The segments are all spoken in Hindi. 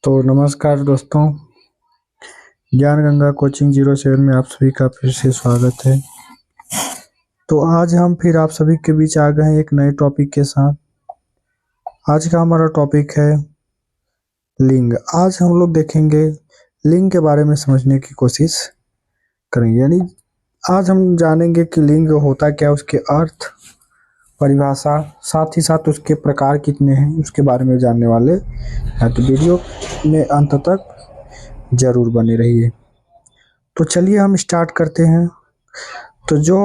तो नमस्कार दोस्तों, ज्ञान गंगा कोचिंग 07 में आप सभी का फिर से स्वागत है। तो आज हम फिर आप सभी के बीच आ गए हैं एक नए टॉपिक के साथ। आज का हमारा टॉपिक है लिंग। आज हम लोग देखेंगे लिंग के बारे में समझने की कोशिश करेंगे। यानी आज हम जानेंगे कि लिंग होता क्या, उसके अर्थ, परिभाषा, साथ ही साथ उसके प्रकार कितने हैं, उसके बारे में जानने वाले हैं। तो वीडियो में अंत तक जरूर बने रहिए। तो चलिए हम स्टार्ट करते हैं। तो जो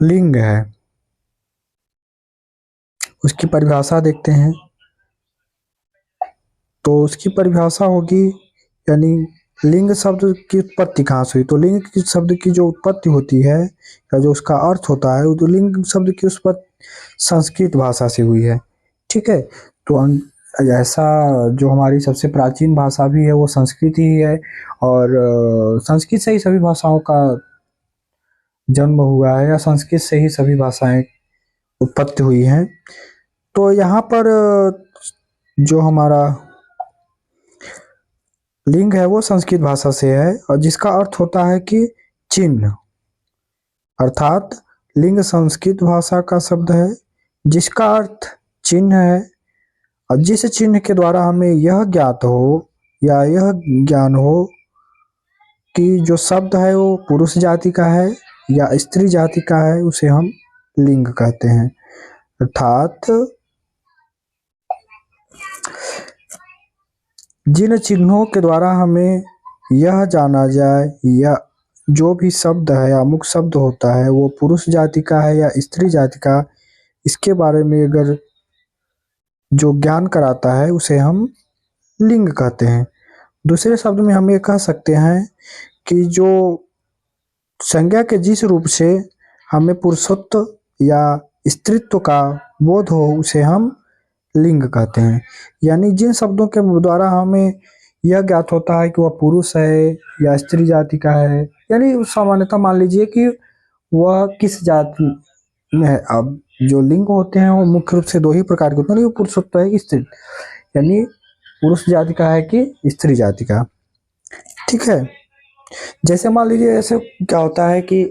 लिंग है उसकी परिभाषा देखते हैं। तो उसकी परिभाषा होगी, यानी लिंग शब्द की उत्पत्ति कहाँ से हुई। तो लिंग की शब्द की जो उत्पत्ति होती है या जो उसका अर्थ होता है, तो लिंग शब्द की उत्पत्ति संस्कृत भाषा से हुई है। ठीक है। तो ऐसा जो हमारी सबसे प्राचीन भाषा भी है वो संस्कृत ही है, और संस्कृत से ही सभी भाषाओं का जन्म हुआ है, या संस्कृत से ही सभी भाषाएं उत्पत्ति हुई हैं। तो यहाँ पर जो हमारा लिंग है वो संस्कृत भाषा से है, और जिसका अर्थ होता है कि चिन्ह। अर्थात लिंग संस्कृत भाषा का शब्द है जिसका अर्थ चिन्ह है, और जिस चिन्ह के द्वारा हमें यह ज्ञात हो या यह ज्ञान हो कि जो शब्द है वो पुरुष जाति का है या स्त्री जाति का है, उसे हम लिंग कहते हैं। अर्थात जिन चिन्हों के द्वारा हमें यह जाना जाए या जो भी शब्द है या अमुक शब्द होता है वो पुरुष जाति का है या स्त्री जाति का, इसके बारे में अगर जो ज्ञान कराता है उसे हम लिंग कहते हैं। दूसरे शब्द में हम ये कह सकते हैं कि जो संज्ञा के जिस रूप से हमें पुरुषत्व या स्त्रीत्व का बोध हो उसे हम लिंग कहते हैं। यानी जिन शब्दों के द्वारा हमें यह ज्ञात होता है कि वह पुरुष है या स्त्री जाति का है, यानी सामान्यतः मान लीजिए कि वह किस जाति में है। अब जो लिंग होते हैं वो मुख्य रूप से दो ही प्रकार के होते हैं, पुरुषत्व है कि स्त्री, यानी पुरुष जाति का है कि स्त्री जाति का। ठीक है। जैसे मान लीजिए ऐसे क्या होता है कि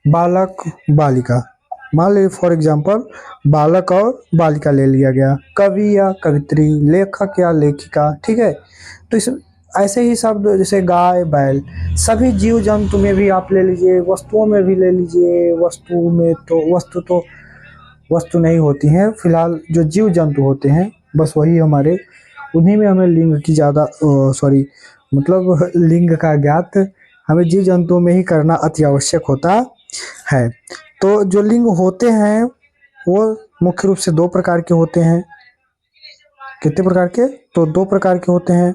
बालक बालिका, मान लीजिए फॉर एग्जाम्पल बालक और बालिका ले लिया गया, कवि या कवित्री, लेखक या लेखिका। ठीक है। तो इस ऐसे ही शब्द जैसे गाय बैल, सभी जीव जंतु में भी आप ले लीजिए, वस्तुओं में भी ले लीजिए। वस्तु में तो वस्तु नहीं होती हैं, फिलहाल जो जीव जंतु होते हैं बस वही हमारे, उन्हीं में हमें लिंग की ज़्यादा मतलब लिंग का ज्ञात हमें जीव जंतुओं में ही करना अति आवश्यक होता है। तो जो लिंग होते हैं वो मुख्य रूप से दो प्रकार के होते हैं। कितने प्रकार के? तो दो प्रकार के होते हैं।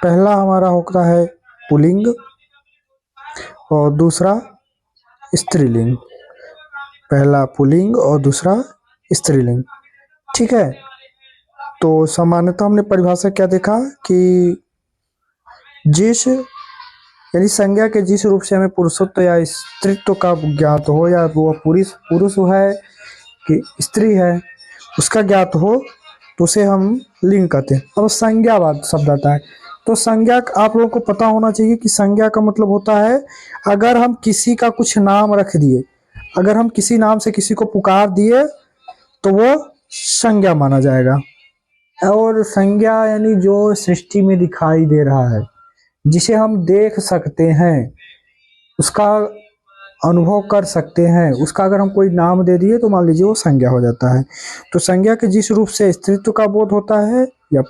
पहला हमारा होता है पुल्लिंग और दूसरा स्त्रीलिंग। पहला पुल्लिंग और दूसरा स्त्रीलिंग। ठीक है। तो सामान्यतः हमने परिभाषा क्या देखा कि जिस यानी संज्ञा के जिस रूप से हमें पुरुषत्व या स्त्रीत्व का ज्ञात हो, या वो पुरुष है कि स्त्री है उसका ज्ञात हो, तो उसे हम लिंग कहते हैं। अब संज्ञावाद शब्द आता है। तो संज्ञा आप लोगों को पता होना चाहिए कि संज्ञा का मतलब होता है अगर हम किसी का कुछ नाम रख दिए, अगर हम किसी नाम से किसी को पुकार दिए तो वो संज्ञा माना जाएगा। और संज्ञा यानी जो सृष्टि में दिखाई दे रहा है, जिसे हम देख सकते हैं, उसका अनुभव कर सकते हैं, उसका अगर हम कोई नाम दे दिए तो मान लीजिए वो संज्ञा हो जाता है। तो संज्ञा के जिस रूप से स्त्रीत्व का बोध होता है या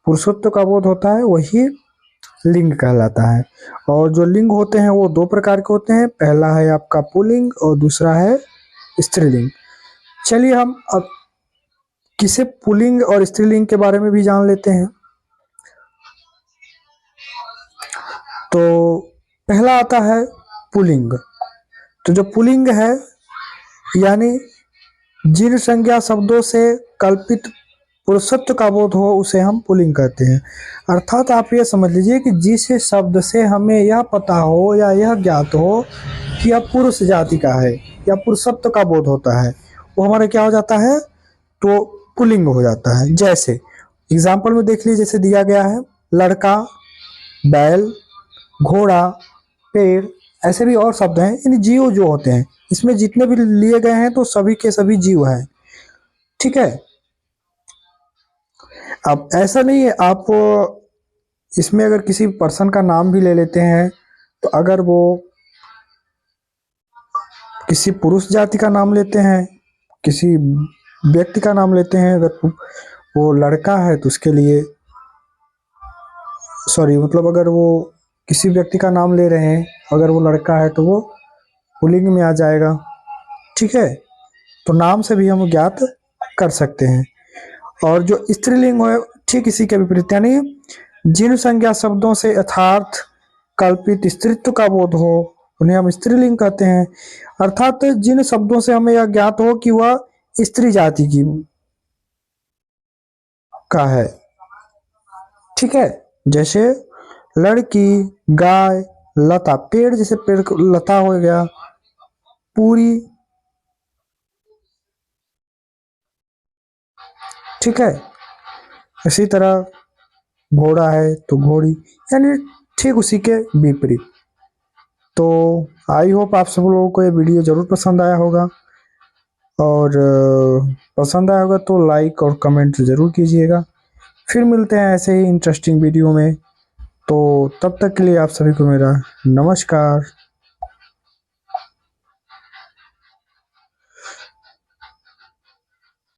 पुरुषत्व का बोध होता है वही लिंग कहलाता है। और जो लिंग होते हैं वो दो प्रकार के होते हैं। पहला है आपका पुल्लिंग और दूसरा है स्त्रीलिंग। चलिए हम अब किसे पुल्लिंग और स्त्रीलिंग के बारे में भी जान लेते हैं। तो पहला आता है पुल्लिंग। तो जो पुल्लिंग है यानी जिन संज्ञा शब्दों से कल्पित पुरुषत्व का बोध हो उसे हम पुल्लिंग कहते हैं। अर्थात आप ये समझ लीजिए कि जिस शब्द से हमें यह पता हो या यह ज्ञात हो कि यह पुरुष जाति का है या पुरुषत्व का बोध होता है, वो हमारा क्या हो जाता है, तो पुल्लिंग हो जाता है। जैसे एग्जाम्पल में देख लीजिए, जैसे दिया गया है लड़का, बैल, घोड़ा, पेड़, ऐसे भी और शब्द हैं, यानी जीव जो होते हैं इसमें जितने भी लिए गए हैं तो सभी के सभी जीव हैं। ठीक है। अब ऐसा नहीं है, आप इसमें अगर किसी पर्सन का नाम भी ले लेते हैं तो अगर वो किसी पुरुष जाति का नाम लेते हैं, किसी व्यक्ति का नाम लेते हैं, अगर वो लड़का है तो उसके लिए, सॉरी मतलब अगर वो किसी व्यक्ति का नाम ले रहे हैं, अगर वो लड़का है तो वो पुल्लिंग में आ जाएगा। ठीक है। तो नाम से भी हम ज्ञात कर सकते हैं। और जो स्त्रीलिंग है ठीक इसी के विपरीत, यानी जिन संज्ञा शब्दों से यथार्थ कल्पित स्त्रीत्व का बोध हो उन्हें हम स्त्रीलिंग कहते हैं। अर्थात जिन शब्दों से हमें यह ज्ञात हो कि वह स्त्री जाति की का है। ठीक है। जैसे लड़की, गाय, लता, पेड़, जैसे पेड़ लता हो गया, पूरी। ठीक है। इसी तरह घोड़ा है तो घोड़ी, यानी ठीक उसी के विपरीत। तो आई होप आप सब लोगों को ये वीडियो जरूर पसंद आया होगा, और पसंद आया होगा तो लाइक और कमेंट जरूर कीजिएगा। फिर मिलते हैं ऐसे ही इंटरेस्टिंग वीडियो में। तो तब तक के लिए आप सभी को मेरा नमस्कार।